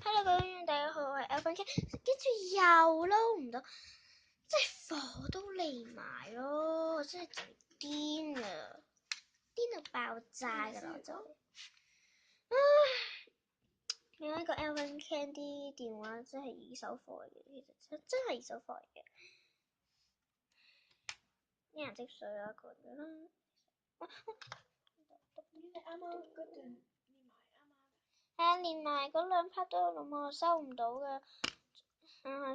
Hello， 各位大家好，我係 Alvin， 跟住又撈唔到，真係火都嚟埋咯，真係癲啊，癲到爆炸㗎啦就，有一個 Alvin Candy 電話真係二手貨嚟嘅，其實真係二手貨嚟嘅，啲人積水啦佢㗎啦，你啱啱嗰段連埋嗰兩 part 都有諗我收唔到㗎。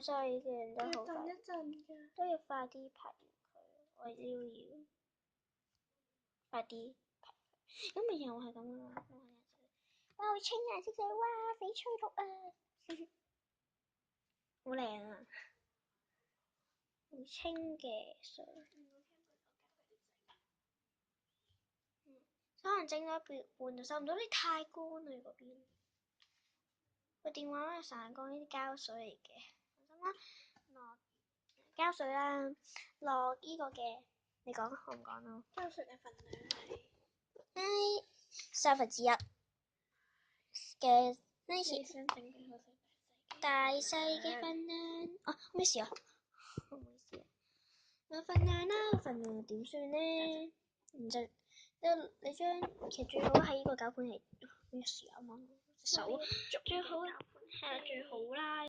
所以啲人都好快，都要快啲排完佢，我要快啲排佢，因為又係咁啊！哇，會清顏色仔，哇，翡翠綠啊，好靚啊，好清嘅水。可能整咗一半就收唔到，你太乾啦嗰邊。個電話咧成日講呢啲膠水嚟嘅，我想啦落膠水啦，落呢個嘅，你講我唔講啦。膠水嘅份量係1/3嘅呢次你想整幾好細大細嘅份量啊？咩事啊？唔好意思啊，有份量啦，份量點算呢？唔就你將其實最好喺呢個攪盤係咩事啊？手最好係最好啦。